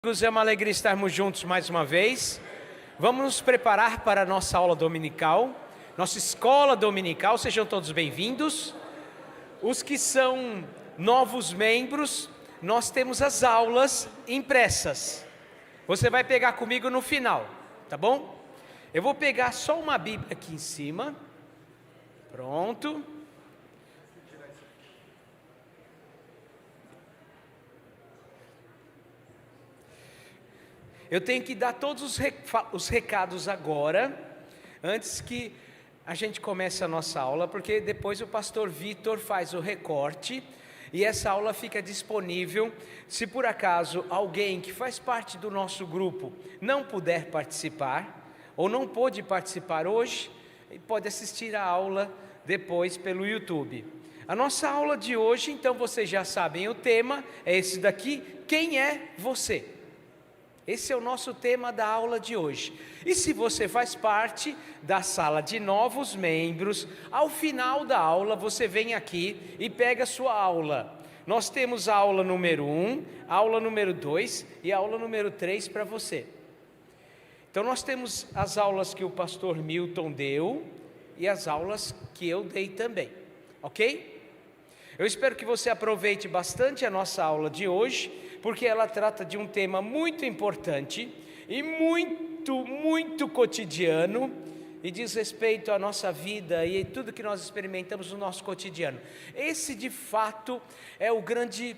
É uma alegria estarmos juntos mais uma vez. Vamos nos preparar para a nossa aula dominical, nossa escola dominical. Sejam todos bem-vindos. Os que são novos membros, nós temos as aulas impressas. Você vai pegar comigo no final, tá bom? Eu vou pegar só uma Bíblia aqui em cima. Pronto. Eu tenho que dar todos os recados agora, antes que a gente comece a nossa aula, porque depois o pastor Vitor faz o recorte e essa aula fica disponível. Se por acaso alguém que faz parte do nosso grupo não puder participar, ou não pôde participar hoje, pode assistir a aula depois pelo YouTube. A nossa aula de hoje, então vocês já sabem o tema, é esse daqui: quem é você? Esse é o nosso tema da aula de hoje. E se você faz parte da sala de novos membros, ao final da aula você vem aqui e pega a sua aula. Nós temos a aula número 1, a aula número 2 e a aula número 3 para você. Então nós temos as aulas que o pastor Milton deu e as aulas que eu dei também, ok? Eu espero que você aproveite bastante a nossa aula de hoje, porque ela trata de um tema muito importante e muito cotidiano, e diz respeito à nossa vida e tudo que nós experimentamos no nosso cotidiano. Esse de fato é o grande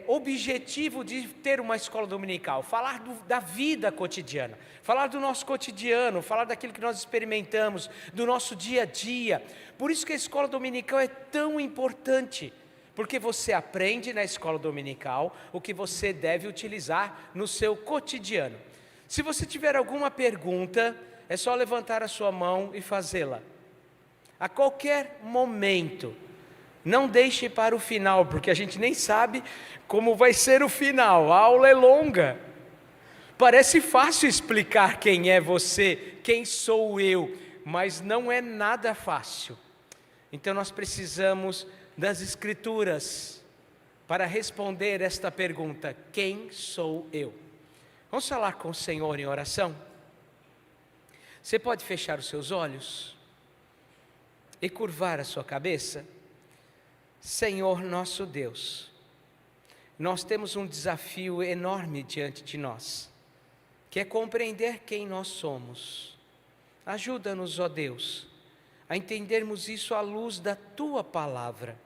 objetivo de ter uma escola dominical: falar da vida cotidiana, falar do nosso cotidiano, falar daquilo que nós experimentamos, do nosso dia a dia. Por isso que a escola dominical é tão importante, porque você aprende na escola dominical o que você deve utilizar no seu cotidiano. Se você tiver alguma pergunta, é só levantar a sua mão e fazê-la. A qualquer momento. Não deixe para o final, porque a gente nem sabe como vai ser o final. A aula é longa. Parece fácil explicar quem é você, quem sou eu, mas não é nada fácil. Então nós precisamos das Escrituras para responder esta pergunta: quem sou eu? Vamos falar com o Senhor em oração? Você pode fechar os seus olhos e curvar a sua cabeça? Senhor nosso Deus, nós temos um desafio enorme diante de nós, que é compreender quem nós somos. Ajuda-nos, ó Deus, a entendermos isso à luz da Tua Palavra.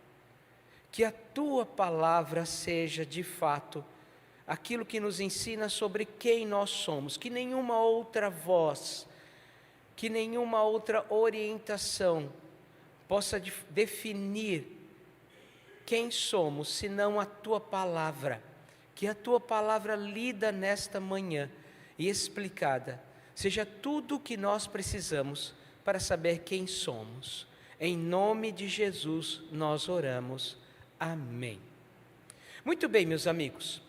Que a Tua Palavra seja de fato aquilo que nos ensina sobre quem nós somos, que nenhuma outra voz, que nenhuma outra orientação possa definir quem somos, senão a Tua Palavra. Que a Tua Palavra lida nesta manhã e explicada seja tudo o que nós precisamos para saber quem somos. Em nome de Jesus nós oramos. Amém. Muito bem, meus amigos.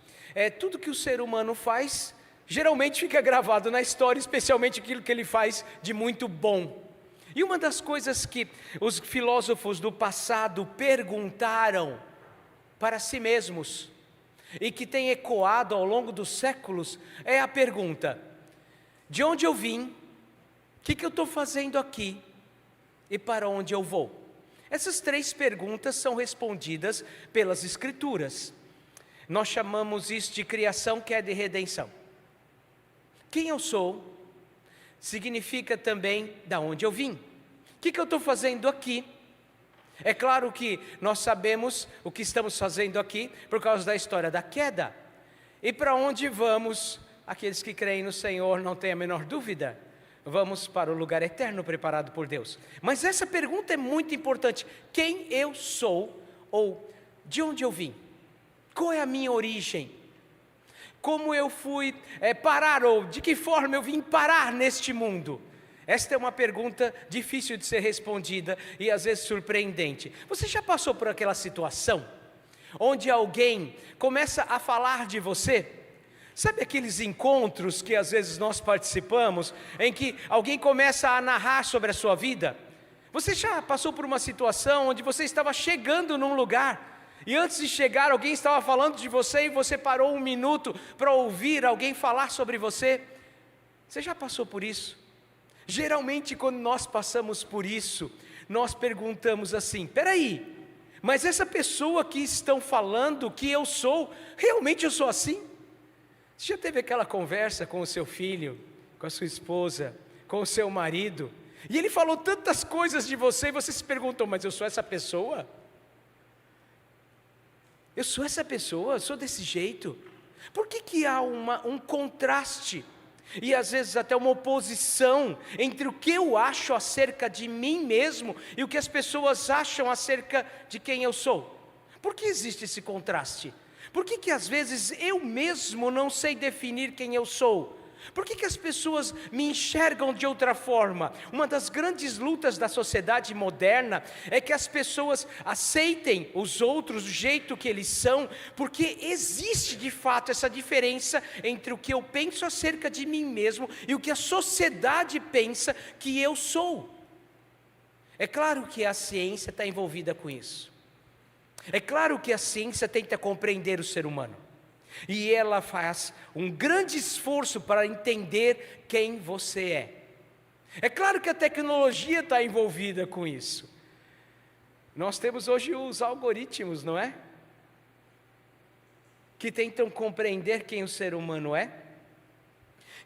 Tudo que o ser humano faz geralmente fica gravado na história, especialmente aquilo que ele faz de muito bom. E uma das coisas que os filósofos do passado perguntaram para si mesmos, e que tem ecoado ao longo dos séculos, é a pergunta: de onde eu vim? O que eu estou fazendo aqui? E para onde eu vou? Essas três perguntas são respondidas pelas Escrituras. Nós chamamos isso de criação, que é de redenção. Quem eu sou significa também de onde eu vim. O que eu estou fazendo aqui? É claro que nós sabemos o que estamos fazendo aqui por causa da história da queda. E para onde vamos? Aqueles que creem no Senhor não têm a menor dúvida. Vamos para o lugar eterno preparado por Deus. Mas essa pergunta é muito importante: quem eu sou, ou de onde eu vim? Qual é a minha origem? Como eu fui parar, ou de que forma eu vim parar neste mundo? Esta é uma pergunta difícil de ser respondida e às vezes surpreendente. Você já passou por aquela situação onde alguém começa a falar de você? Sabe aqueles encontros que às vezes nós participamos, em que alguém começa a narrar sobre a sua vida? Você já passou por uma situação onde você estava chegando num lugar E antes de chegar, alguém estava falando de você e você parou um minuto para ouvir alguém falar sobre você. Você já passou por isso? Geralmente, quando nós passamos por isso, nós perguntamos assim: peraí, mas essa pessoa que estão falando que eu sou, realmente eu sou assim? Você já teve aquela conversa com o seu filho, com a sua esposa, com o seu marido, e ele falou tantas coisas de você, e você se perguntou: mas eu sou essa pessoa? Eu sou essa pessoa? Eu sou desse jeito? Por que há um contraste, e às vezes até uma oposição, entre o que eu acho acerca de mim mesmo, e o que as pessoas acham acerca de quem eu sou? Por que existe esse contraste? Por que às vezes eu mesmo não sei definir quem eu sou? Por que as pessoas me enxergam de outra forma? Uma das grandes lutas da sociedade moderna é que as pessoas aceitem os outros do jeito que eles são, porque existe de fato essa diferença entre o que eu penso acerca de mim mesmo e o que a sociedade pensa que eu sou. É claro que a ciência está envolvida com isso. É claro que a ciência tenta compreender o ser humano. E ela faz um grande esforço para entender quem você é. É claro que a tecnologia está envolvida com isso. Nós temos hoje os algoritmos, não é? Que tentam compreender quem o ser humano é,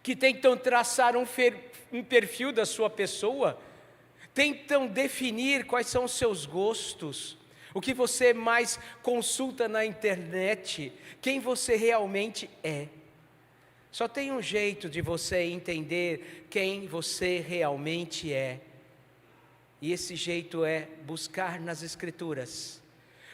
que tentam traçar um perfil da sua pessoa, tentam definir quais são os seus gostos, o que você mais consulta na internet, quem você realmente é. Só tem um jeito de você entender quem você realmente é, e esse jeito é buscar nas Escrituras,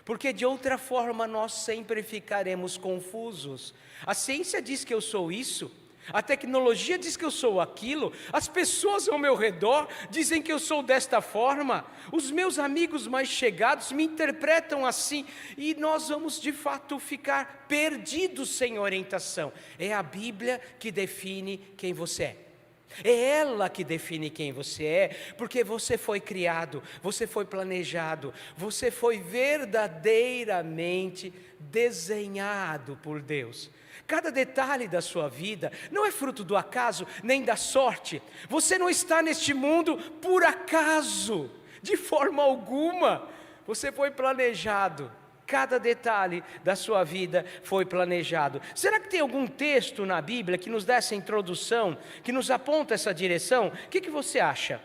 porque de outra forma nós sempre ficaremos confusos. A ciência diz que eu sou isso, a tecnologia diz que eu sou aquilo, as pessoas ao meu redor dizem que eu sou desta forma, os meus amigos mais chegados me interpretam assim, e nós vamos de fato ficar perdidos sem orientação. É a Bíblia que define quem você é. É ela que define quem você é, porque você foi criado, você foi planejado, você foi verdadeiramente desenhado por Deus. Cada detalhe da sua vida não é fruto do acaso, nem da sorte. Você não está neste mundo por acaso, de forma alguma. Você foi planejado. Cada detalhe da sua vida foi planejado. Será que tem algum texto na Bíblia que nos dá essa introdução, que nos aponta essa direção? O que você acha?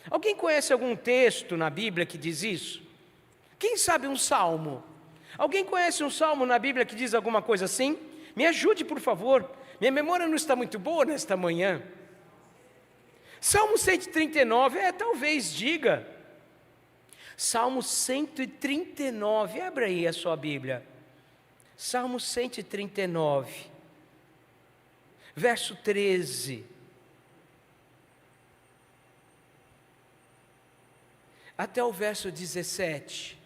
Alguém conhece algum texto na Bíblia que diz isso? Quem sabe um salmo? Alguém conhece um salmo na Bíblia que diz alguma coisa assim? Me ajude, por favor. Minha memória não está muito boa nesta manhã. Salmo 139, talvez diga. Salmo 139, abra aí a sua Bíblia. Salmo 139, verso 13. Até o verso 17.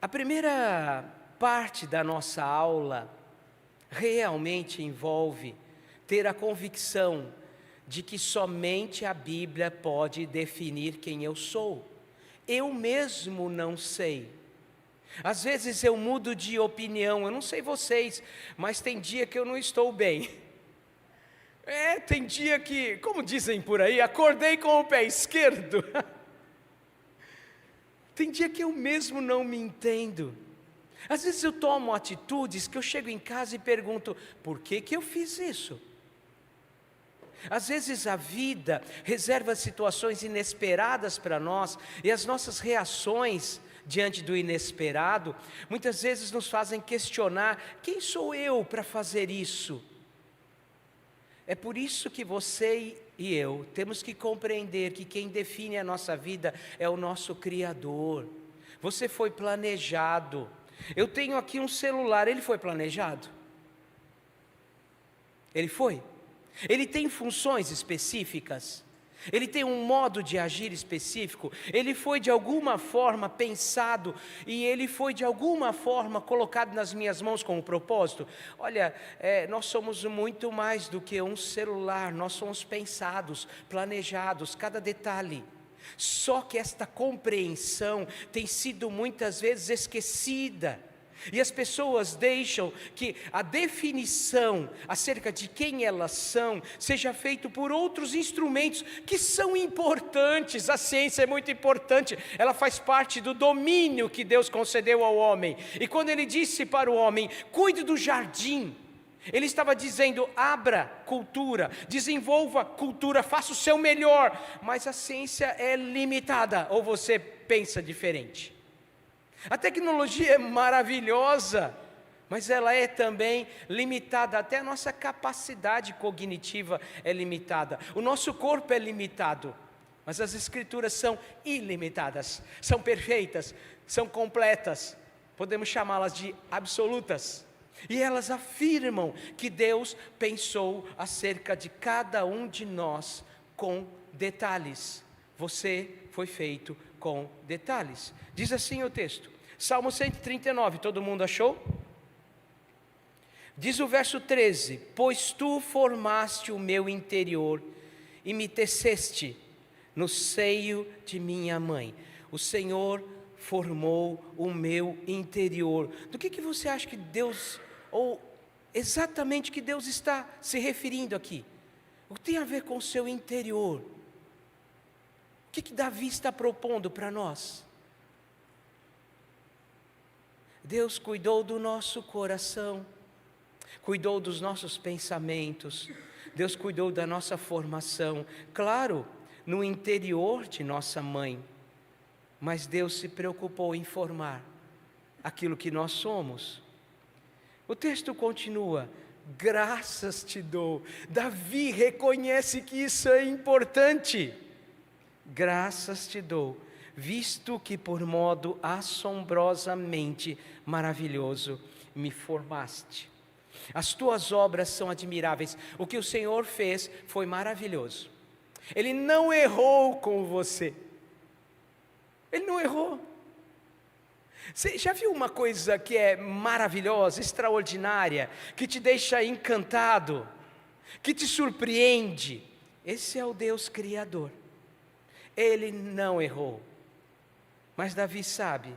A primeira parte da nossa aula realmente envolve ter a convicção de que somente a Bíblia pode definir quem eu sou. Eu mesmo não sei. Às vezes eu mudo de opinião, eu não sei vocês, mas tem dia que eu não estou bem. Tem dia que, como dizem por aí, acordei com o pé esquerdo. Tem dia que eu mesmo não me entendo. Às vezes eu tomo atitudes que eu chego em casa e pergunto: por que eu fiz isso? Às vezes a vida reserva situações inesperadas para nós, e as nossas reações diante do inesperado, muitas vezes nos fazem questionar: quem sou eu para fazer isso? É por isso que você e eu temos que compreender que quem define a nossa vida é o nosso Criador. Você foi planejado. Eu tenho aqui um celular, ele foi planejado? Ele foi? Ele tem funções específicas? Ele tem um modo de agir específico? Ele foi de alguma forma pensado e ele foi de alguma forma colocado nas minhas mãos com um propósito? Olha, nós somos muito mais do que um celular, nós somos pensados, planejados, cada detalhe. Só que esta compreensão tem sido muitas vezes esquecida. E as pessoas deixam que a definição acerca de quem elas são seja feito por outros instrumentos que são importantes. A ciência é muito importante, ela faz parte do domínio que Deus concedeu ao homem. E quando Ele disse para o homem, cuide do jardim, Ele estava dizendo, abra cultura, desenvolva cultura, faça o seu melhor. Mas a ciência é limitada, ou você pensa diferente? A tecnologia é maravilhosa, mas ela é também limitada, até a nossa capacidade cognitiva é limitada. O nosso corpo é limitado, mas as Escrituras são ilimitadas, são perfeitas, são completas, podemos chamá-las de absolutas. E elas afirmam que Deus pensou acerca de cada um de nós com detalhes. Você foi feito com detalhes. Diz assim o texto, Salmo 139, todo mundo achou? Diz o verso 13, pois tu formaste o meu interior e me teceste no seio de minha mãe. O Senhor formou o meu interior. Do que você acha que Deus, ou exatamente que Deus está se referindo aqui? O que tem a ver com o seu interior? O que Davi está propondo para nós? Deus cuidou do nosso coração, cuidou dos nossos pensamentos, Deus cuidou da nossa formação, claro, no interior de nossa mãe, mas Deus se preocupou em formar aquilo que nós somos. O texto continua, graças te dou. Davi reconhece que isso é importante. Graças te dou, visto que por modo assombrosamente maravilhoso me formaste. As tuas obras são admiráveis. O que o Senhor fez foi maravilhoso. Ele não errou com você. Ele não errou. Você já viu uma coisa que é maravilhosa, extraordinária, que te deixa encantado, que te surpreende? Esse é o Deus Criador. Ele não errou. Mas Davi sabe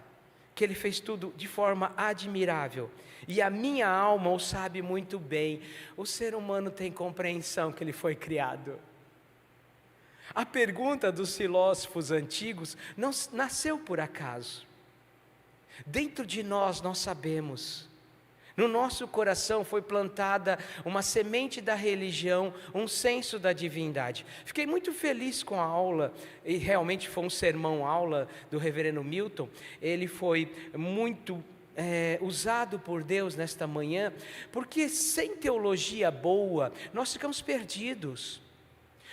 que ele fez tudo de forma admirável. E a minha alma o sabe muito bem. O ser humano tem compreensão que ele foi criado. A pergunta dos filósofos antigos não nasceu por acaso. Dentro de nós sabemos. No nosso coração foi plantada uma semente da religião, um senso da divindade. Fiquei muito feliz com a aula, e realmente foi um sermão-aula do reverendo Milton. Ele foi muito usado por Deus nesta manhã, porque sem teologia boa, nós ficamos perdidos.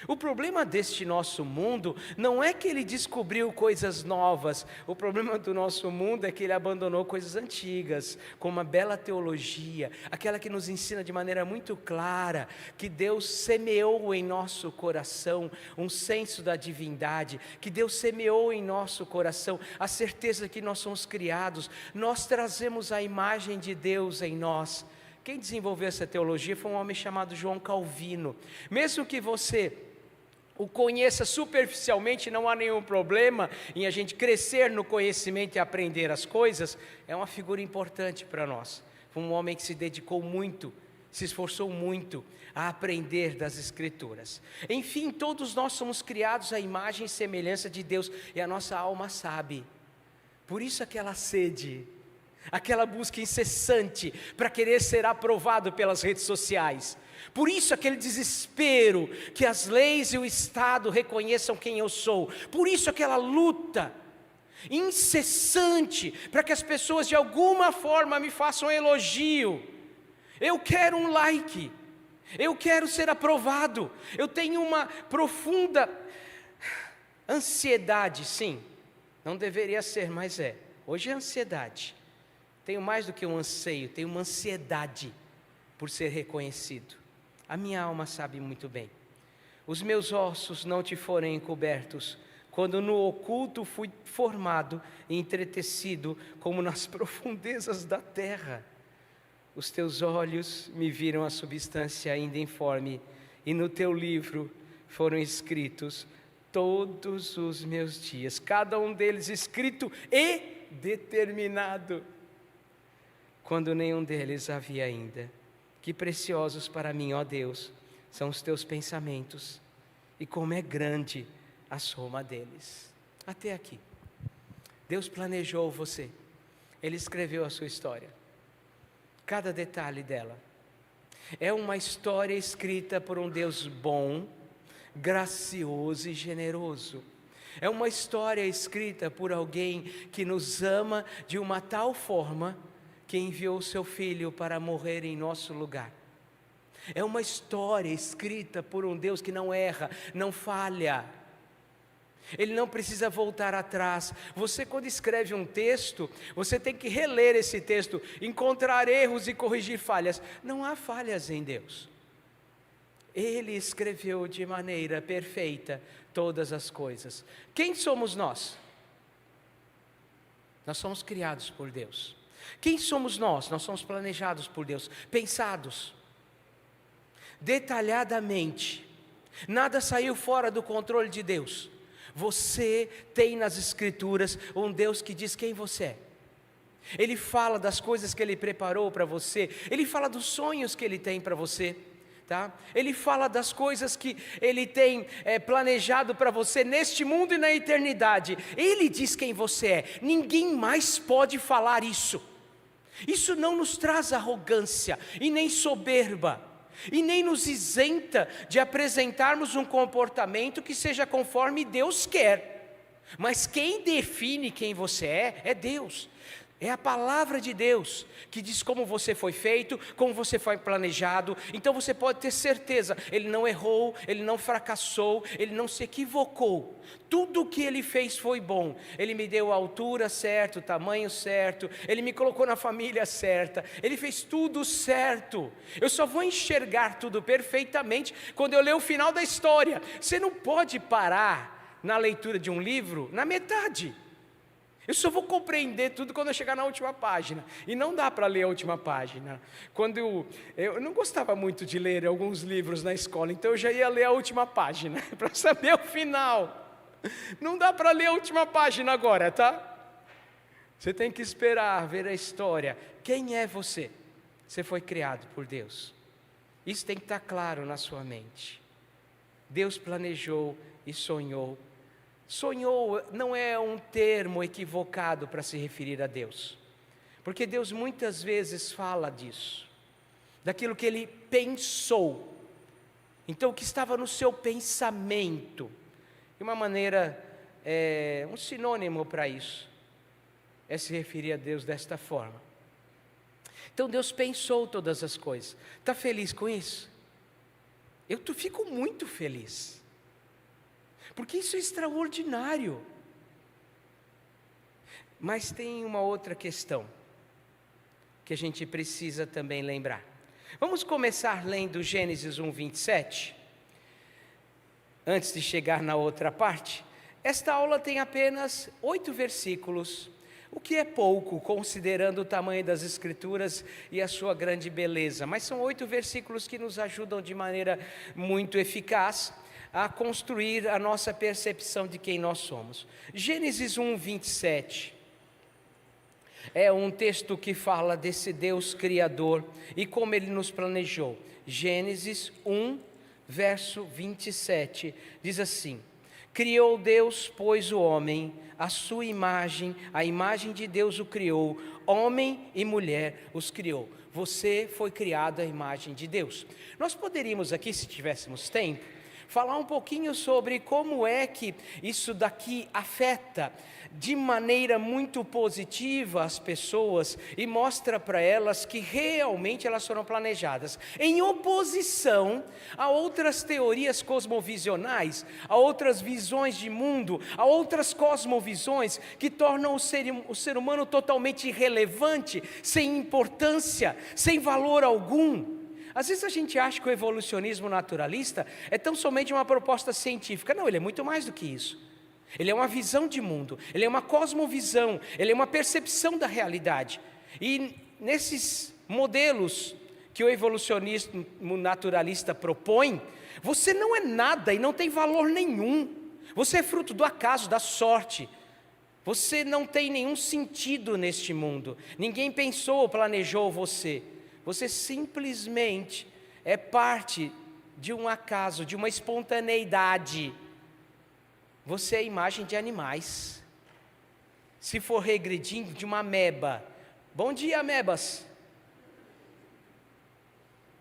O problema deste nosso mundo não é que ele descobriu coisas novas. O problema do nosso mundo é que ele abandonou coisas antigas, com uma bela teologia, aquela que nos ensina de maneira muito clara que Deus semeou em nosso coração um senso da divindade, que Deus semeou em nosso coração a certeza que nós somos criados, nós trazemos a imagem de Deus em nós. Quem desenvolveu essa teologia foi um homem chamado João Calvino. Mesmo que você o conheça superficialmente, não há nenhum problema em a gente crescer no conhecimento e aprender as coisas. É uma figura importante para nós. Foi um homem que se dedicou muito, se esforçou muito a aprender das Escrituras. Enfim, todos nós somos criados à imagem e semelhança de Deus, e a nossa alma sabe. Por isso aquela sede, aquela busca incessante para querer ser aprovado pelas redes sociais. Por isso aquele desespero que as leis e o Estado reconheçam quem eu sou. Por isso aquela luta incessante para que as pessoas de alguma forma me façam elogio. Eu quero um like, eu quero ser aprovado. Eu tenho uma profunda ansiedade, sim, não deveria ser, mas é. Hoje é ansiedade. Tenho mais do que um anseio, tenho uma ansiedade por ser reconhecido. A minha alma sabe muito bem. Os meus ossos não te foram encobertos, quando no oculto fui formado e entretecido, como nas profundezas da terra. Os teus olhos me viram a substância ainda informe, e no teu livro foram escritos todos os meus dias, cada um deles escrito e determinado, quando nenhum deles havia ainda. Que preciosos para mim, ó Deus, são os teus pensamentos, e como é grande a soma deles. Até aqui, Deus planejou você, Ele escreveu a sua história, cada detalhe dela. É uma história escrita por um Deus bom, gracioso e generoso. É uma história escrita por alguém que nos ama de uma tal forma que enviou o seu Filho para morrer em nosso lugar. É uma história escrita por um Deus que não erra, não falha. Ele não precisa voltar atrás. Você, quando escreve um texto, você tem que reler esse texto, encontrar erros e corrigir falhas. Não há falhas em Deus. Ele escreveu de maneira perfeita todas as coisas. Quem somos nós? Nós somos criados por Deus. Quem somos nós? Nós somos planejados por Deus, pensados detalhadamente. Nada saiu fora do controle de Deus. Você tem nas Escrituras um Deus que diz quem você é. Ele fala das coisas que Ele preparou para você. Ele fala dos sonhos que Ele tem para você. Tá? Ele fala das coisas que Ele tem planejado para você neste mundo e na eternidade. Ele diz quem você é. Ninguém mais pode falar isso. Isso não nos traz arrogância e nem soberba, e nem nos isenta de apresentarmos um comportamento que seja conforme Deus quer. Mas quem define quem você é Deus. É a palavra de Deus que diz como você foi feito, como você foi planejado. Então você pode ter certeza, Ele não errou, Ele não fracassou, Ele não se equivocou. Tudo o que Ele fez foi bom. Ele me deu a altura certa, o tamanho certo, Ele me colocou na família certa, Ele fez tudo certo. Eu só vou enxergar tudo perfeitamente quando eu ler o final da história. Você não pode parar na leitura de um livro na metade. Eu só vou compreender tudo quando eu chegar na última página. E não dá para ler a última página. Quando eu não gostava muito de ler alguns livros na escola, então eu já ia ler a última página, para saber o final. Não dá para ler a última página agora, tá? Você tem que esperar ver a história. Quem é você? Você foi criado por Deus. Isso tem que estar claro na sua mente. Deus planejou e sonhou. Sonhou não é um termo equivocado para se referir a Deus, porque Deus muitas vezes fala disso, daquilo que Ele pensou, então o que estava no seu pensamento, de uma maneira, um sinônimo para isso, é se referir a Deus desta forma. Então Deus pensou todas as coisas. Está feliz com isso? Eu fico muito feliz. Porque isso é extraordinário. Mas tem uma outra questão que a gente precisa também lembrar. Vamos começar lendo Gênesis 1:27. Antes de chegar na outra parte. Esta aula tem apenas 8 versículos, o que é pouco, considerando o tamanho das Escrituras e a sua grande beleza. Mas são 8 versículos que nos ajudam de maneira muito eficaz a construir a nossa percepção de quem nós somos. Gênesis 1:27 é um texto que fala desse Deus Criador e como Ele nos planejou. Gênesis 1, verso 27, diz assim: criou Deus, pois, o homem, a sua imagem, a imagem de Deus o criou, homem e mulher os criou. Você foi criado à imagem de Deus. Nós poderíamos aqui, se tivéssemos tempo, falar um pouquinho sobre como é que isso daqui afeta de maneira muito positiva as pessoas e mostra para elas que realmente elas foram planejadas, em oposição a outras teorias cosmovisionais, a outras visões de mundo, a outras cosmovisões que tornam o ser humano totalmente irrelevante, sem importância, sem valor algum. Às vezes a gente acha que o evolucionismo naturalista é tão somente uma proposta científica. Não, ele é muito mais do que isso. Ele é uma visão de mundo, ele é uma cosmovisão, ele é uma percepção da realidade. E nesses modelos que o evolucionismo naturalista propõe, você não é nada e não tem valor nenhum. Você é fruto do acaso, da sorte. Você não tem nenhum sentido neste mundo. Ninguém pensou ou planejou você. Você simplesmente é parte de um acaso, de uma espontaneidade. Você é a imagem de animais. Se for regredindo, de uma ameba. Bom dia, amebas.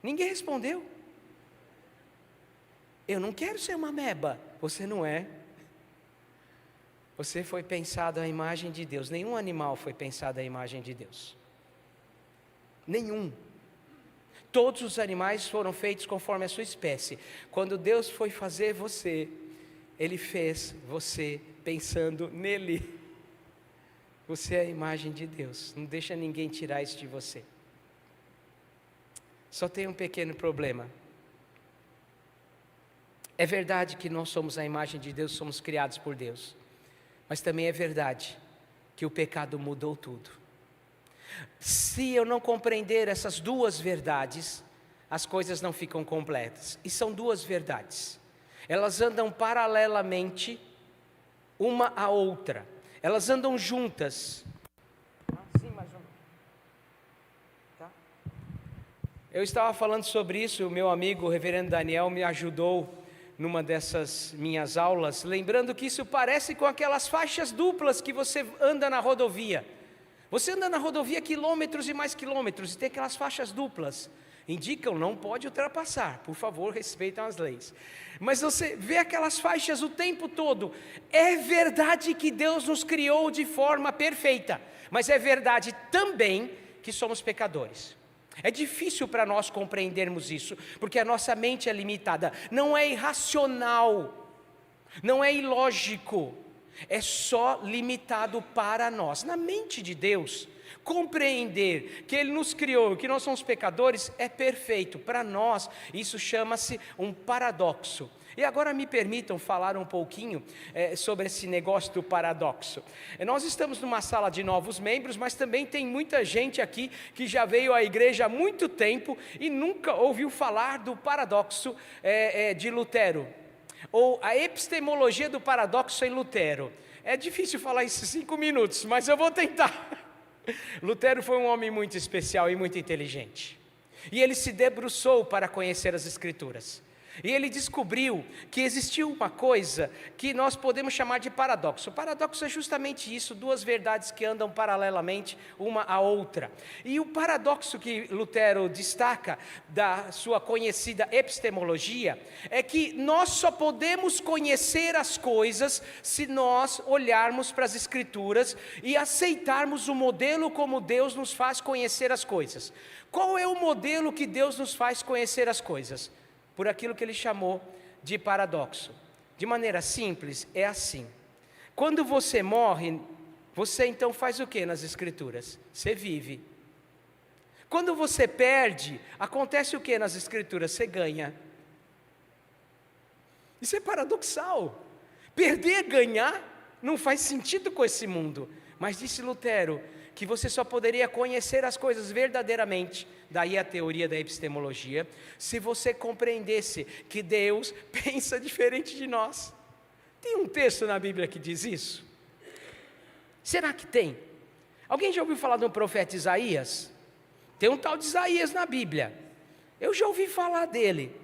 Ninguém respondeu. Eu não quero ser uma ameba. Você não é. Você foi pensado à imagem de Deus. Nenhum animal foi pensado à imagem de Deus. Nenhum. Todos os animais foram feitos conforme a sua espécie. Quando Deus foi fazer você, Ele fez você pensando nele. Você é a imagem de Deus. Não deixa ninguém tirar isso de você. Só tem um pequeno problema. É verdade que nós somos a imagem de Deus, somos criados por Deus. Mas também é verdade que o pecado mudou tudo. Se eu não compreender essas duas verdades, as coisas não ficam completas. E são duas verdades. Elas andam paralelamente uma à outra. Elas andam juntas. Sim, mais ou menos. Tá? Eu estava falando sobre isso, o meu amigo, o reverendo Daniel, me ajudou numa dessas minhas aulas, lembrando que isso parece com aquelas faixas duplas que você anda na rodovia. Você anda na rodovia quilômetros e mais quilômetros, e tem aquelas faixas duplas. Indicam, não pode ultrapassar, por favor, respeitem as leis. Mas você vê aquelas faixas o tempo todo. É verdade que Deus nos criou de forma perfeita, mas é verdade também que somos pecadores. É difícil para nós compreendermos isso, porque a nossa mente é limitada. Não é irracional, não é ilógico, é só limitado para nós. Na mente de Deus, compreender que Ele nos criou, que nós somos pecadores, é perfeito. Para nós, isso chama-se um paradoxo. E agora me permitam falar um pouquinho sobre esse negócio do paradoxo. Nós estamos numa sala de novos membros, mas também tem muita gente aqui que já veio à igreja há muito tempo e nunca ouviu falar do paradoxo de Lutero, ou a epistemologia do paradoxo em Lutero. É difícil falar isso em 5 minutos, mas eu vou tentar. Lutero foi um homem muito especial e muito inteligente. E ele se debruçou para conhecer as Escrituras. E ele descobriu que existia uma coisa que nós podemos chamar de paradoxo. O paradoxo é justamente isso, duas verdades que andam paralelamente uma à outra. E o paradoxo que Lutero destaca da sua conhecida epistemologia é que nós só podemos conhecer as coisas se nós olharmos para as Escrituras e aceitarmos o modelo como Deus nos faz conhecer as coisas. Qual é o modelo que Deus nos faz conhecer as coisas? Por aquilo que ele chamou de paradoxo. De maneira simples, é assim. Quando você morre, você então faz o que nas Escrituras? Você vive. Quando você perde, acontece o que nas Escrituras? Você ganha. Isso é paradoxal. Perder, ganhar, não faz sentido com esse mundo. Mas disse Lutero que você só poderia conhecer as coisas verdadeiramente, daí a teoria da epistemologia, se você compreendesse que Deus pensa diferente de nós. Tem um texto na Bíblia que diz isso? Será que tem? Alguém já ouviu falar de um profeta Isaías? Tem um tal de Isaías na Bíblia. Eu já ouvi falar dele.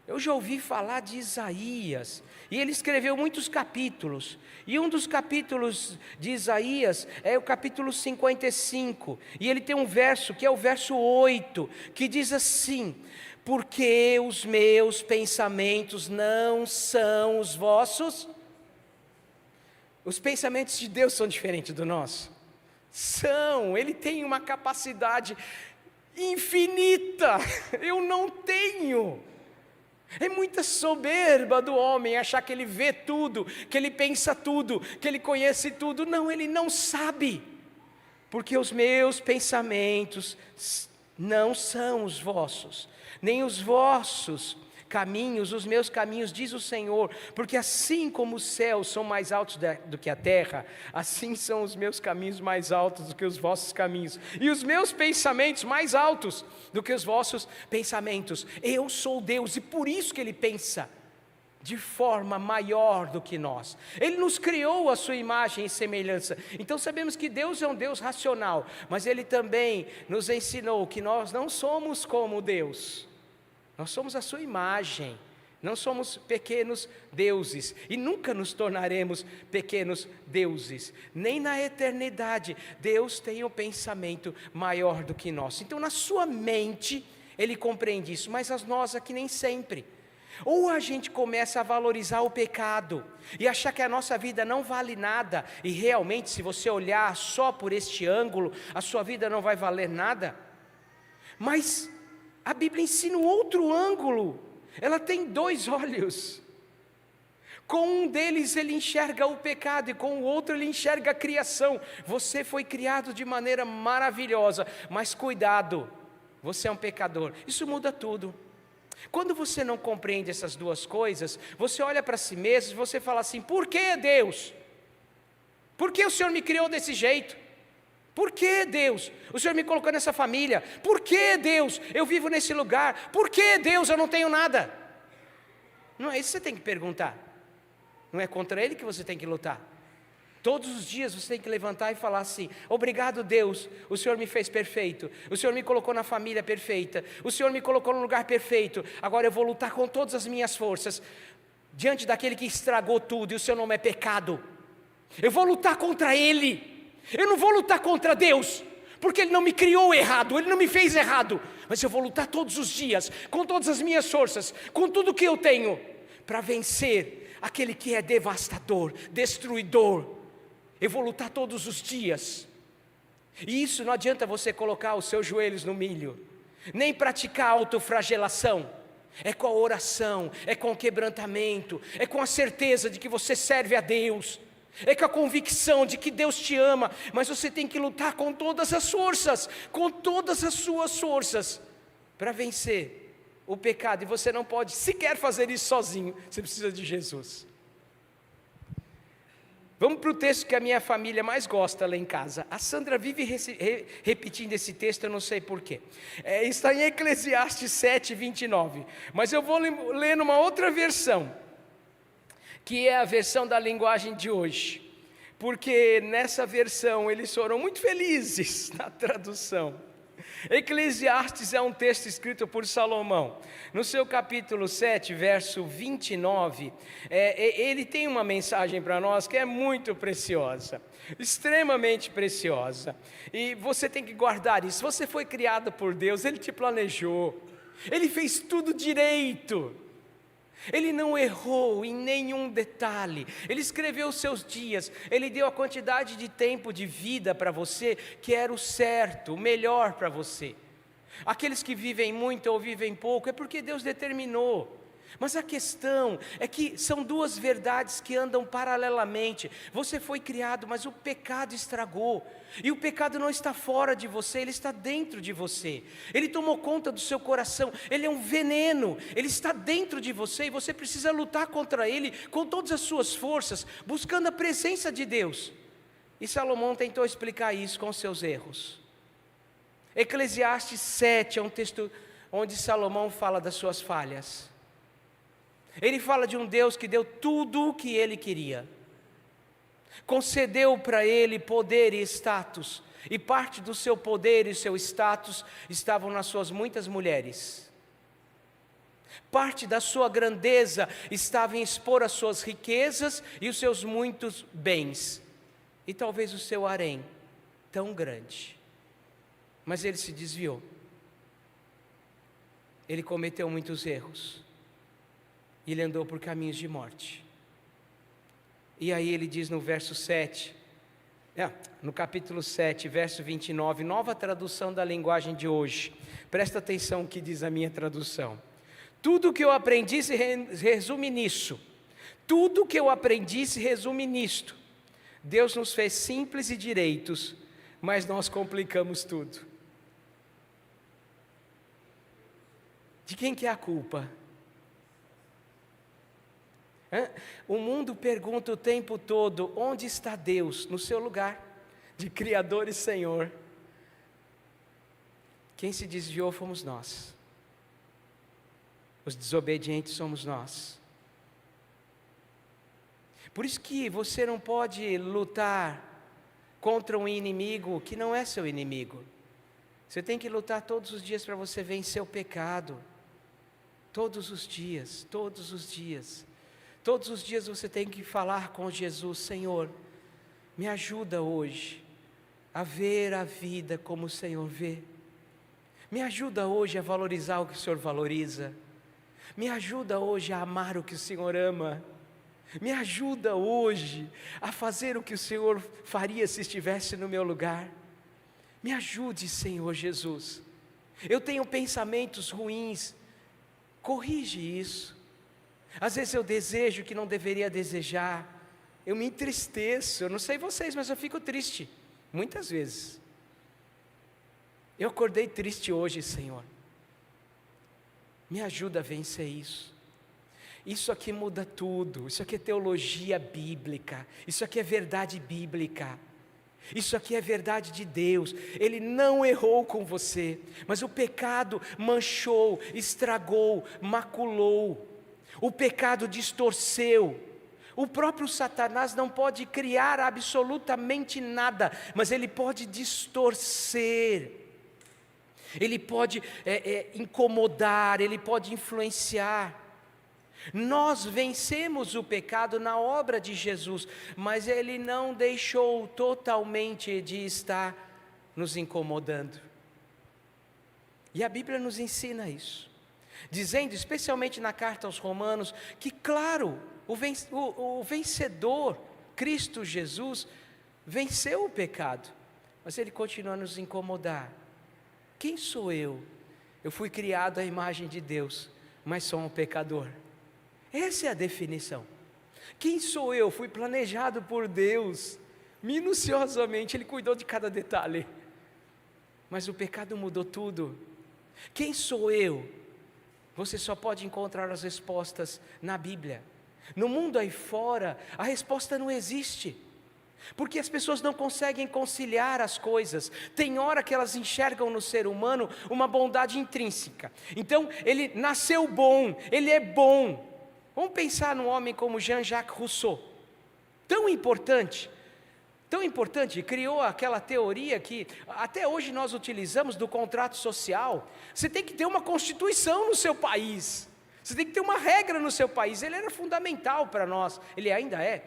Eu já ouvi falar de Isaías, e ele escreveu muitos capítulos, e um dos capítulos de Isaías é o capítulo 55, e ele tem um verso, que é o verso 8, que diz assim: porque os meus pensamentos não são os vossos. Os pensamentos de Deus são diferentes do nosso? São, ele tem uma capacidade infinita, eu não tenho. É muita soberba do homem achar que ele vê tudo, que ele pensa tudo, que ele conhece tudo. Não, ele não sabe, porque os meus pensamentos não são os vossos, nem os vossos caminhos, os meus caminhos, diz o Senhor, porque assim como os céus são mais altos do que a terra, assim são os meus caminhos mais altos do que os vossos caminhos, e os meus pensamentos mais altos do que os vossos pensamentos. Eu sou Deus, e por isso que Ele pensa de forma maior do que nós. Ele nos criou à sua imagem e semelhança. Então sabemos que Deus é um Deus racional, mas Ele também nos ensinou que nós não somos como Deus. Nós somos a sua imagem. Não somos pequenos deuses e nunca nos tornaremos pequenos deuses. Nem na eternidade Deus tem um pensamento maior do que nós. Então na sua mente Ele compreende isso, mas a nós aqui nem sempre. Ou a gente começa a valorizar o pecado e achar que a nossa vida não vale nada, e realmente se você olhar só por este ângulo, a sua vida não vai valer nada. Mas a Bíblia ensina um outro ângulo. Ela tem dois olhos. Com um deles ele enxerga o pecado e com o outro ele enxerga a criação. Você foi criado de maneira maravilhosa, mas cuidado, você é um pecador. Isso muda tudo. Quando você não compreende essas duas coisas, você olha para si mesmo e você fala assim: por que Deus? Por que o Senhor me criou desse jeito? Por que Deus? O Senhor me colocou nessa família. Por que Deus? Eu vivo nesse lugar. Por que Deus? Eu não tenho nada. Não é isso que você tem que perguntar. Não é contra Ele que você tem que lutar. Todos os dias você tem que levantar e falar assim: obrigado Deus, o Senhor me fez perfeito, o Senhor me colocou na família perfeita, o Senhor me colocou no lugar perfeito, agora eu vou lutar com todas as minhas forças, diante daquele que estragou tudo e o seu nome é pecado. Eu vou lutar contra Ele, eu não vou lutar contra Deus, porque Ele não me criou errado, Ele não me fez errado, mas eu vou lutar todos os dias, com todas as minhas forças, com tudo que eu tenho, para vencer aquele que é devastador, destruidor. Eu vou lutar todos os dias. E isso não adianta você colocar os seus joelhos no milho, nem praticar autoflagelação. É com a oração, é com o quebrantamento, é com a certeza de que você serve a Deus, é com a convicção de que Deus te ama, mas você tem que lutar com todas as forças, com todas as suas forças, para vencer o pecado. E você não pode sequer fazer isso sozinho, você precisa de Jesus. Vamos para o texto que a minha família mais gosta lá em casa. A Sandra vive repetindo esse texto, eu não sei porquê. Está em Eclesiastes 7, 29. Mas eu vou ler numa outra versão, que é a versão da linguagem de hoje. Porque nessa versão eles foram muito felizes na tradução. Eclesiastes é um texto escrito por Salomão. No seu capítulo 7, verso 29, ele tem uma mensagem para nós que é muito preciosa, extremamente preciosa. E você tem que guardar isso. Você foi criado por Deus, Ele te planejou, Ele fez tudo direito. Ele não errou em nenhum detalhe. Ele escreveu os seus dias. Ele deu a quantidade de tempo de vida para você que era o certo, o melhor para você. Aqueles que vivem muito ou vivem pouco é porque Deus determinou. Mas a questão é que são duas verdades que andam paralelamente. Você foi criado, mas o pecado estragou. E o pecado não está fora de você, ele está dentro de você. Ele tomou conta do seu coração, ele é um veneno, ele está dentro de você e você precisa lutar contra ele com todas as suas forças, buscando a presença de Deus. E Salomão tentou explicar isso com seus erros. Eclesiastes 7 é um texto onde Salomão fala das suas falhas. Ele fala de um Deus que deu tudo o que ele queria, concedeu para ele poder e status, e parte do seu poder e seu status estavam nas suas muitas mulheres. Parte da sua grandeza estava em expor as suas riquezas e os seus muitos bens, e talvez o seu harém tão grande. Mas ele se desviou, ele cometeu muitos erros, e ele andou por caminhos de morte. E aí ele diz no verso 7, no capítulo 7, verso 29, nova tradução da linguagem de hoje. Presta atenção no que diz a minha tradução. Tudo que eu aprendi se resume nisso. Tudo que eu aprendi se resume nisto. Deus nos fez simples e direitos, mas nós complicamos tudo. De quem que é a culpa? O mundo pergunta o tempo todo: onde está Deus? No seu lugar de Criador e Senhor. Quem se desviou fomos nós. Os desobedientes somos nós. Por isso que você não pode lutar contra um inimigo que não é seu inimigo. Você tem que lutar todos os dias para você vencer o pecado. Todos os dias, todos os dias. Todos os dias você tem que falar com Jesus: Senhor, me ajuda hoje a ver a vida como o Senhor vê. Me ajuda hoje a valorizar o que o Senhor valoriza. Me ajuda hoje a amar o que o Senhor ama. Me ajuda hoje a fazer o que o Senhor faria se estivesse no meu lugar. Me ajude, Senhor Jesus. Eu tenho pensamentos ruins, corrige isso. Às vezes eu desejo que não deveria desejar, eu me entristeço, eu não sei vocês, mas eu fico triste, muitas vezes. Eu acordei triste hoje, Senhor. Me ajuda a vencer isso. Isso aqui muda tudo, isso aqui é teologia bíblica, isso aqui é verdade bíblica, isso aqui é verdade de Deus. Ele não errou com você, mas o pecado manchou, estragou, maculou, o pecado distorceu. O próprio Satanás não pode criar absolutamente nada, mas ele pode distorcer, ele pode incomodar, ele pode influenciar. Nós vencemos o pecado na obra de Jesus, mas Ele não deixou totalmente de estar nos incomodando. E a Bíblia nos ensina isso, dizendo, especialmente na carta aos Romanos, que claro, o vencedor, Cristo Jesus, venceu o pecado, mas Ele continua a nos incomodar. Quem sou eu? Eu fui criado à imagem de Deus, mas sou um pecador. Essa é a definição. Quem sou eu? Fui planejado por Deus, minuciosamente, Ele cuidou de cada detalhe, mas o pecado mudou tudo. Quem sou eu? Você só pode encontrar as respostas na Bíblia. No mundo aí fora, a resposta não existe, porque as pessoas não conseguem conciliar as coisas. Tem hora que elas enxergam no ser humano uma bondade intrínseca. Então, ele nasceu bom, ele é bom. Vamos pensar num homem como Jean-Jacques Rousseau, tão importante, criou aquela teoria que até hoje nós utilizamos do contrato social. Você tem que ter uma constituição no seu país, você tem que ter uma regra no seu país. Ele era fundamental para nós, ele ainda é.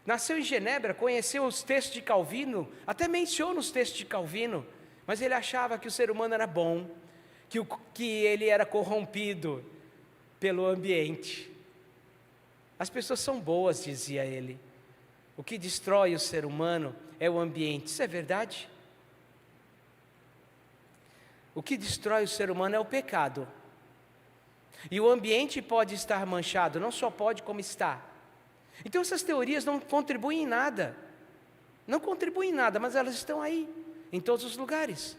Nasceu em Genebra, conheceu os textos de Calvino, até menciona os textos de Calvino, mas ele achava que o ser humano era bom, que ele era corrompido pelo ambiente. As pessoas são boas, dizia ele. O que destrói o ser humano é o ambiente. Isso é verdade? O que destrói o ser humano é o pecado. E o ambiente pode estar manchado, não só pode, como está. Então essas teorias não contribuem em nada. Não contribuem em nada, mas elas estão aí, em todos os lugares.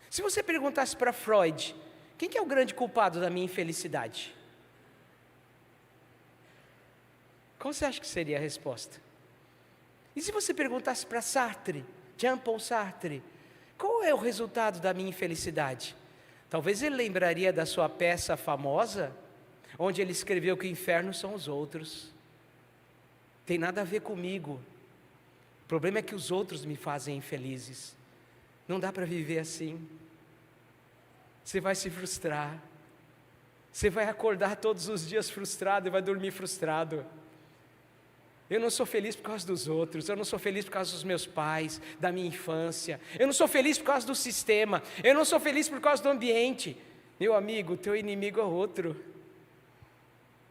Se você perguntasse para Freud, quem que é o grande culpado da minha infelicidade? Qual você acha que seria a resposta? E se você perguntasse para Sartre, Jean-Paul Sartre, qual é o resultado da minha infelicidade? Talvez ele lembraria da sua peça famosa, onde ele escreveu que o inferno são os outros. Tem nada a ver comigo. O problema é que os outros me fazem infelizes. Não dá para viver assim. Você vai se frustrar. Você vai acordar todos os dias frustrado e vai dormir frustrado. Eu não sou feliz por causa dos outros, eu não sou feliz por causa dos meus pais, da minha infância, eu não sou feliz por causa do sistema, eu não sou feliz por causa do ambiente. Meu amigo, o teu inimigo é outro.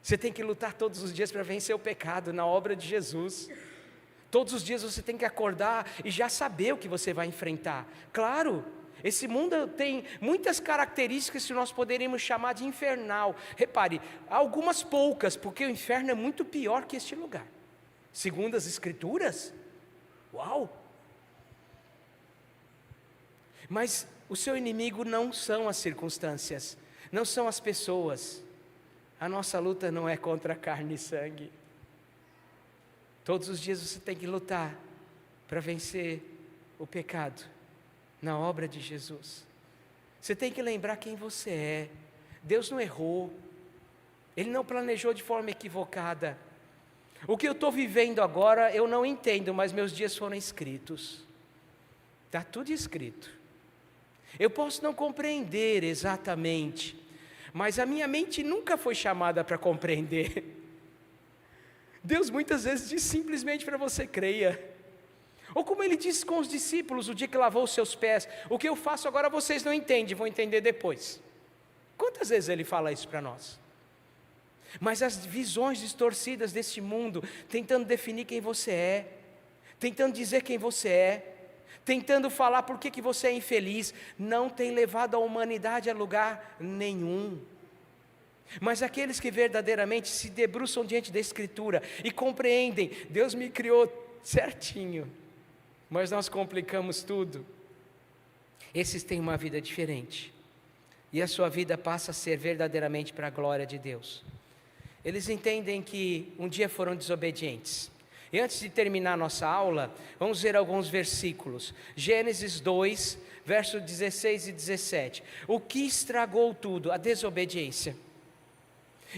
Você tem que lutar todos os dias para vencer o pecado na obra de Jesus. Todos os dias você tem que acordar e já saber o que você vai enfrentar. Claro, esse mundo tem muitas características que nós poderíamos chamar de infernal. Repare, algumas poucas, porque o inferno é muito pior que este lugar. Segundo as Escrituras, uau! Mas o seu inimigo não são as circunstâncias, não são as pessoas. A nossa luta não é contra carne e sangue. Todos os dias você tem que lutar para vencer o pecado na obra de Jesus. Você tem que lembrar quem você é. Deus não errou, Ele não planejou de forma equivocada. O que eu estou vivendo agora eu não entendo, mas meus dias foram escritos. Está tudo escrito. Eu posso não compreender exatamente, mas a minha mente nunca foi chamada para compreender. Deus muitas vezes diz simplesmente para você creia. Ou como Ele disse com os discípulos o dia que lavou os seus pés: o que eu faço agora vocês não entendem, vão entender depois. Quantas vezes Ele fala isso para nós? Mas as visões distorcidas deste mundo, tentando definir quem você é, tentando dizer quem você é, tentando falar por que você é infeliz, não tem levado a humanidade a lugar nenhum. Mas aqueles que verdadeiramente se debruçam diante da Escritura e compreendem, Deus me criou certinho, mas nós complicamos tudo, esses têm uma vida diferente, e a sua vida passa a ser verdadeiramente para a glória de Deus. Eles entendem que um dia foram desobedientes. E antes de terminar nossa aula, vamos ver alguns versículos. Gênesis 2, versos 16 e 17. O que estragou tudo? A desobediência.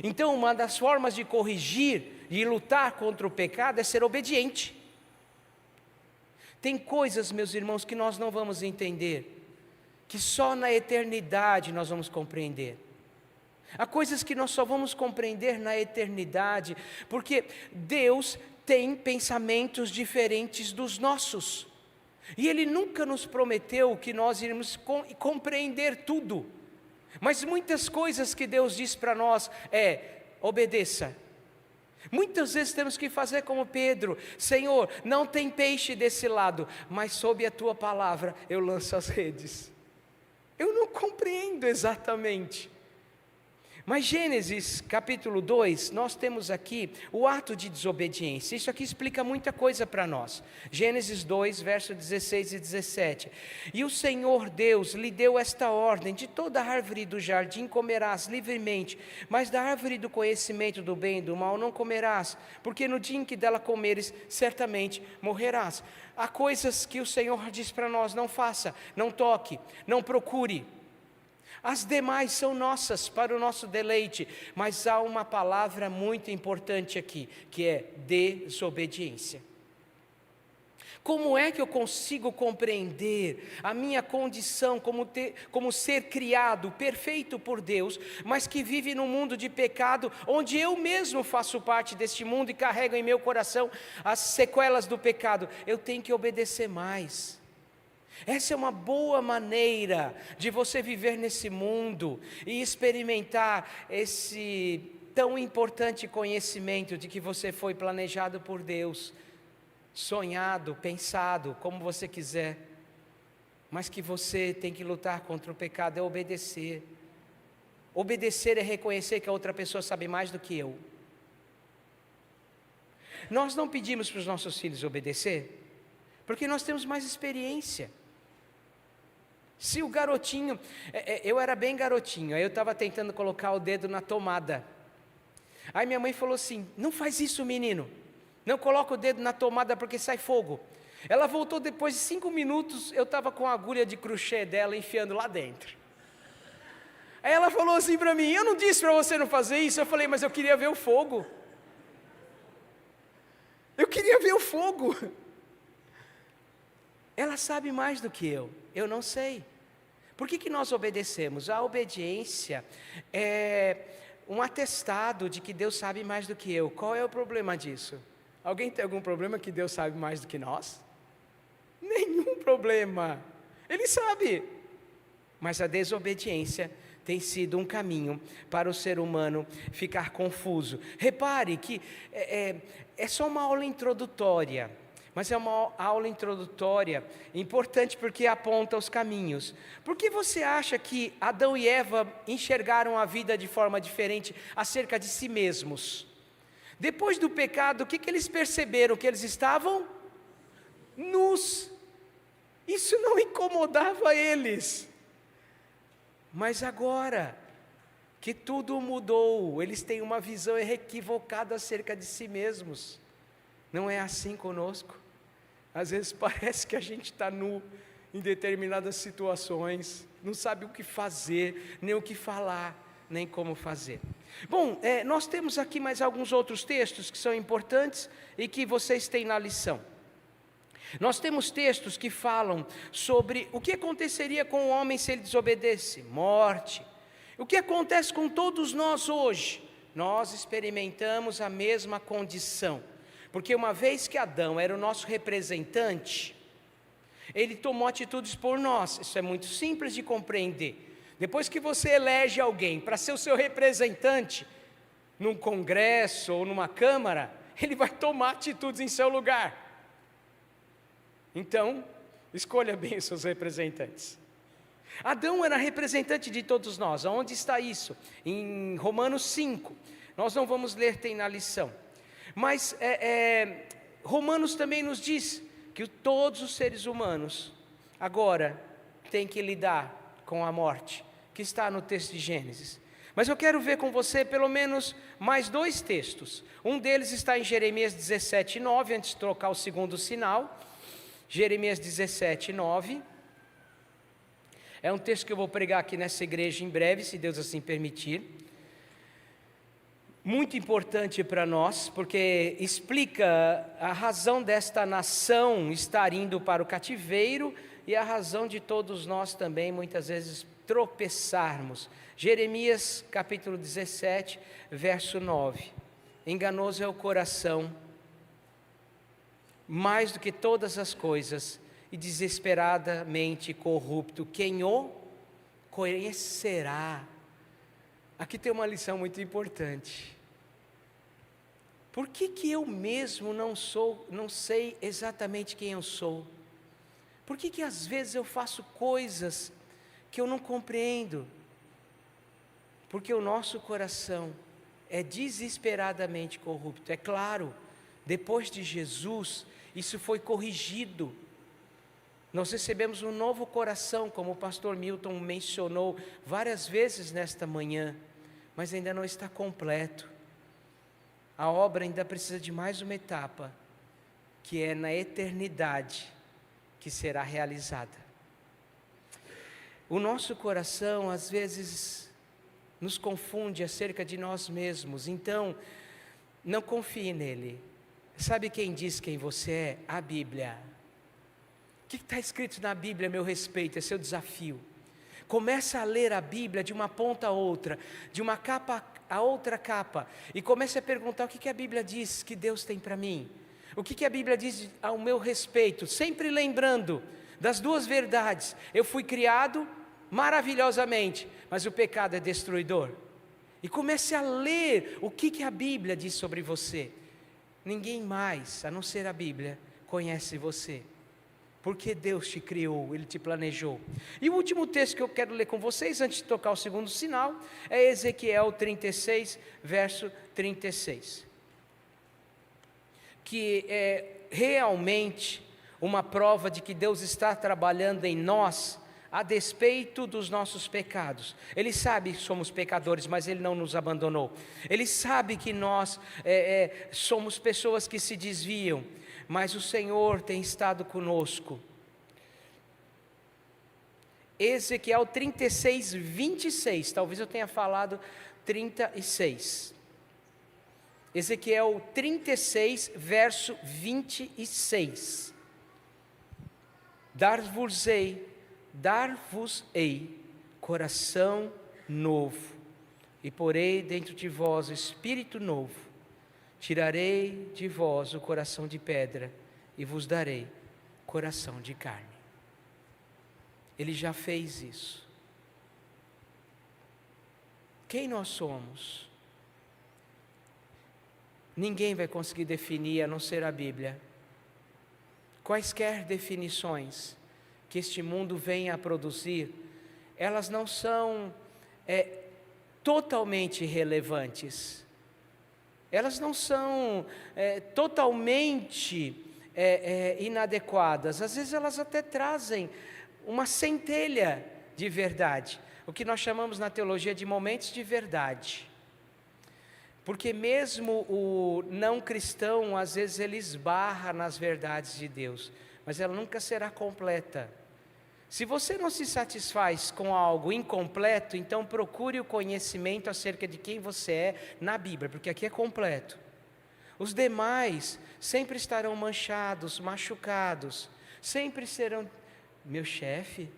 Então, uma das formas de corrigir e lutar contra o pecado é ser obediente. Tem coisas, meus irmãos, que nós não vamos entender, que só na eternidade nós vamos compreender. Há coisas que nós só vamos compreender na eternidade, porque Deus tem pensamentos diferentes dos nossos, e Ele nunca nos prometeu que nós iríamos compreender tudo, mas muitas coisas que Deus diz para nós obedeça. Muitas vezes temos que fazer como Pedro: Senhor, não tem peixe desse lado, mas sob a Tua palavra eu lanço as redes. Eu não compreendo exatamente. Mas Gênesis capítulo 2, nós temos aqui o ato de desobediência. Isso aqui explica muita coisa para nós. Gênesis 2, versos 16 e 17. E o Senhor Deus lhe deu esta ordem: de toda árvore do jardim comerás livremente, mas da árvore do conhecimento do bem e do mal não comerás, porque no dia em que dela comeres, certamente morrerás. Há coisas que o Senhor diz para nós: não faça, não toque, não procure. As demais são nossas para o nosso deleite, mas há uma palavra muito importante aqui, que é desobediência. Como é que eu consigo compreender a minha condição como ser criado, perfeito por Deus, mas que vive num mundo de pecado, onde eu mesmo faço parte deste mundo e carrego em meu coração as sequelas do pecado? Eu tenho que obedecer mais. Essa é uma boa maneira de você viver nesse mundo e experimentar esse tão importante conhecimento de que você foi planejado por Deus, sonhado, pensado, como você quiser, mas que você tem que lutar contra o pecado, é obedecer. Obedecer é reconhecer que a outra pessoa sabe mais do que eu. Nós não pedimos para os nossos filhos obedecer, porque nós temos mais experiência. Se o garotinho, eu era bem garotinho, aí eu estava tentando colocar o dedo na tomada. Aí minha mãe falou assim: não faz isso, menino, não coloca o dedo na tomada porque sai fogo. Ela voltou depois de 5 minutos, eu estava com a agulha de crochê dela enfiando lá dentro. Aí ela falou assim para mim: eu não disse para você não fazer isso. Eu falei: mas eu queria ver o fogo. Eu queria ver o fogo. Ela sabe mais do que eu não sei. Por que nós obedecemos? A obediência é um atestado de que Deus sabe mais do que eu. Qual é o problema disso? Alguém tem algum problema que Deus sabe mais do que nós? Nenhum problema. Ele sabe. Mas a desobediência tem sido um caminho para o ser humano ficar confuso. Repare que é só uma aula introdutória. Mas é uma aula introdutória importante porque aponta os caminhos. Por que você acha que Adão e Eva enxergaram a vida de forma diferente acerca de si mesmos? Depois do pecado, o que eles perceberam? Que eles estavam nus. Isso não incomodava eles. Mas agora que tudo mudou, eles têm uma visão equivocada acerca de si mesmos. Não é assim conosco? Às vezes parece que a gente está nu em determinadas situações, não sabe o que fazer, nem o que falar, nem como fazer. Bom, nós temos aqui mais alguns outros textos que são importantes e que vocês têm na lição. Nós temos textos que falam sobre o que aconteceria com o homem se ele desobedecesse, morte. O que acontece com todos nós hoje? Nós experimentamos a mesma condição, porque uma vez que Adão era o nosso representante, ele tomou atitudes por nós. Isso é muito simples de compreender. Depois que você elege alguém para ser o seu representante, num congresso ou numa câmara, ele vai tomar atitudes em seu lugar. Então, escolha bem os seus representantes. Adão era representante de todos nós. Aonde está isso? Em Romanos 5. Nós não vamos ler, tem na lição. Mas Romanos também nos diz que todos os seres humanos agora têm que lidar com a morte, que está no texto de Gênesis. Mas eu quero ver com você pelo menos mais 2 textos. Um deles está em Jeremias 17:9, antes de trocar o segundo sinal. Jeremias 17:9. É um texto que eu vou pregar aqui nessa igreja em breve, se Deus assim permitir. Muito importante para nós, porque explica a razão desta nação estar indo para o cativeiro e a razão de todos nós também, muitas vezes, tropeçarmos. Jeremias capítulo 17, verso 9. Enganoso é o coração, mais do que todas as coisas, e desesperadamente corrupto. Quem o conhecerá? Aqui tem uma lição muito importante. Por que eu mesmo não sei exatamente quem eu sou? Por que às vezes eu faço coisas que eu não compreendo? Porque o nosso coração é desesperadamente corrupto. É claro, depois de Jesus, isso foi corrigido. Nós recebemos um novo coração, como o pastor Milton mencionou várias vezes nesta manhã, mas ainda não está completo. A obra ainda precisa de mais uma etapa, que é na eternidade, que será realizada. O nosso coração, às vezes, nos confunde acerca de nós mesmos, então, não confie nele. Sabe quem diz quem você é? A Bíblia. O que está escrito na Bíblia a meu respeito? É seu desafio. Começa a ler a Bíblia de uma ponta a outra, de uma capa a outra capa, e comece a perguntar o que a Bíblia diz que Deus tem para mim. O que a Bíblia diz ao meu respeito, sempre lembrando das 2 verdades. Eu fui criado maravilhosamente, mas o pecado é destruidor. E comece a ler o que a Bíblia diz sobre você. Ninguém mais, a não ser a Bíblia, conhece você. Porque Deus te criou, Ele te planejou. E o último texto que eu quero ler com vocês, antes de tocar o segundo sinal, é Ezequiel 36, verso 36. Que é realmente uma prova de que Deus está trabalhando em nós, a despeito dos nossos pecados. Ele sabe que somos pecadores, mas Ele não nos abandonou. Ele sabe que nós somos pessoas que se desviam, mas o Senhor tem estado conosco. Ezequiel 36, 26, talvez eu tenha falado 36. Ezequiel 36, verso 26. Dar-vos-ei coração novo, e porei dentro de vós o espírito novo. Tirarei de vós o coração de pedra, e vos darei coração de carne. Ele já fez isso. Quem nós somos? Ninguém vai conseguir definir, a não ser a Bíblia. Quaisquer definições que este mundo venha a produzir, elas não são totalmente relevantes. Elas não são totalmente inadequadas. Às vezes elas até trazem uma centelha de verdade, o que nós chamamos na teologia de momentos de verdade. Porque mesmo o não cristão, às vezes ele esbarra nas verdades de Deus, mas ela nunca será completa, Se você não se satisfaz com algo incompleto, então procure o conhecimento acerca de quem você é na Bíblia, porque aqui é completo. Os demais sempre estarão manchados, machucados, sempre serão, meu chefe,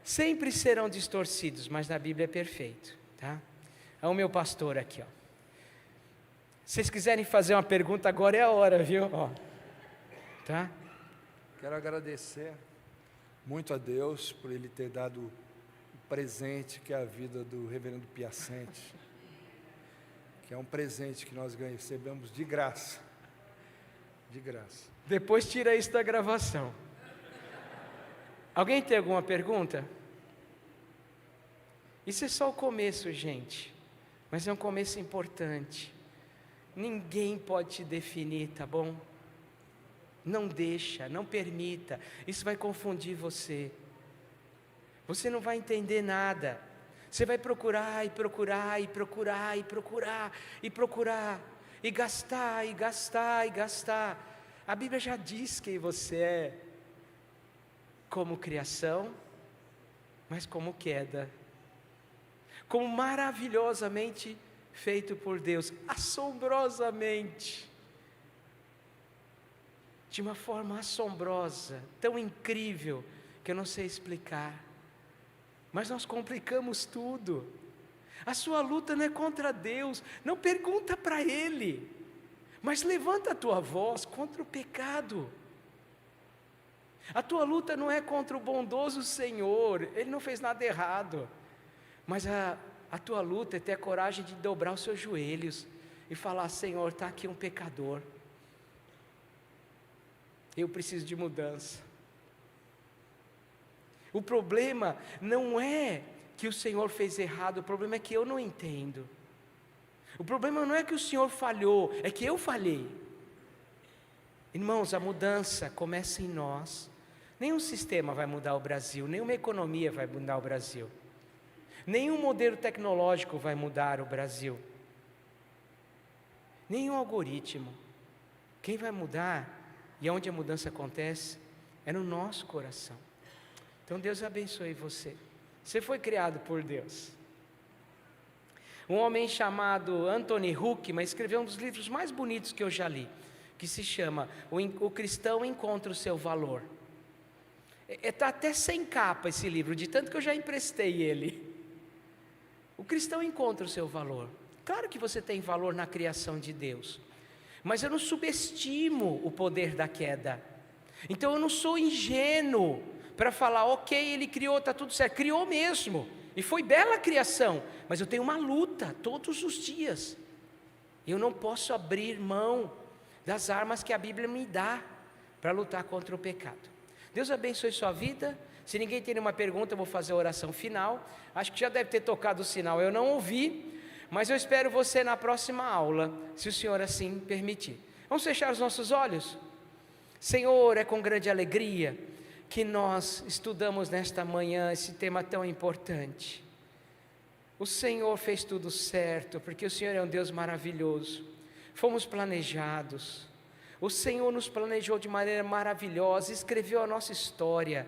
sempre serão distorcidos, mas na Bíblia é perfeito, tá? É o meu pastor aqui, ó. Se vocês quiserem fazer uma pergunta, agora é a hora, viu? Ó, tá? Quero agradecer muito a Deus por Ele ter dado o presente que é a vida do reverendo Piacente, que é um presente que nós recebemos de graça, de graça. Depois tira isso da gravação. Alguém tem alguma pergunta? Isso é só o começo, gente, mas é um começo importante. Ninguém pode te definir, tá bom? Não deixa, não permita, isso vai confundir você. Você não vai entender nada. Você vai procurar e procurar e procurar e procurar e procurar e gastar e gastar e gastar. A Bíblia já diz quem você é, como criação, mas como queda, como maravilhosamente feito por Deus, assombrosamente, de uma forma assombrosa, tão incrível, que eu não sei explicar, mas nós complicamos tudo. A sua luta não é contra Deus, não pergunta para Ele, mas levanta a tua voz contra o pecado. A tua luta não é contra o bondoso Senhor, Ele não fez nada errado, mas a tua luta é ter a coragem de dobrar os seus joelhos e falar: Senhor, está aqui um pecador, eu preciso de mudança. O problema não é que o Senhor fez errado, o problema é que eu não entendo. O problema não é que o Senhor falhou, é que eu falhei. Irmãos, a mudança começa em nós. Nenhum sistema vai mudar o Brasil, nenhuma economia vai mudar o Brasil, nenhum modelo tecnológico vai mudar o Brasil, nenhum algoritmo. Quem vai mudar, e onde a mudança acontece, é no nosso coração. Então Deus abençoe você. Você foi criado por Deus. Um homem chamado Anthony Huckman escreveu um dos livros mais bonitos que eu já li, que se chama O Cristão Encontra o Seu Valor. Está até sem capa esse livro, de tanto que eu já emprestei ele. O cristão encontra o seu valor. Claro que você tem valor na criação de Deus, mas eu não subestimo o poder da queda. Então eu não sou ingênuo para falar: ok, Ele criou, está tudo certo. Criou mesmo, e foi bela a criação, mas eu tenho uma luta todos os dias. Eu não posso abrir mão das armas que a Bíblia me dá para lutar contra o pecado. Deus abençoe sua vida. Se ninguém tem nenhuma pergunta, eu vou fazer a oração final. Acho que já deve ter tocado o sinal, eu não ouvi, mas eu espero você na próxima aula, se o Senhor assim permitir. Vamos fechar os nossos olhos? Senhor, é com grande alegria que nós estudamos nesta manhã esse tema tão importante. O Senhor fez tudo certo, porque o Senhor é um Deus maravilhoso. Fomos planejados. O Senhor nos planejou de maneira maravilhosa, escreveu a nossa história,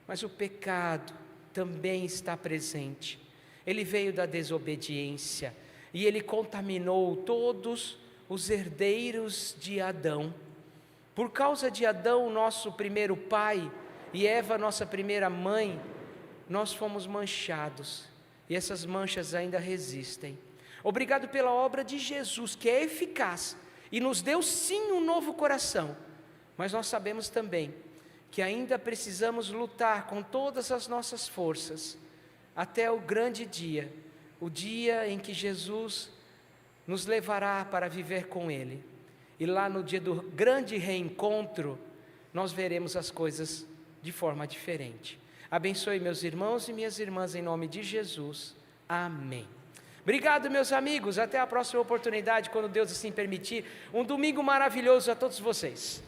mas o pecado também está presente. Ele veio da desobediência e ele contaminou todos os herdeiros de Adão. Por causa de Adão, nosso primeiro pai, e Eva, nossa primeira mãe, nós fomos manchados, e essas manchas ainda resistem. Obrigado pela obra de Jesus, que é eficaz, e nos deu sim um novo coração, mas nós sabemos também que ainda precisamos lutar com todas as nossas forças, até o grande dia, o dia em que Jesus nos levará para viver com Ele, e lá no dia do grande reencontro, nós veremos as coisas de forma diferente. Abençoe meus irmãos e minhas irmãs em nome de Jesus, amém. Obrigado, meus amigos, até a próxima oportunidade, quando Deus assim permitir. Um domingo maravilhoso a todos vocês.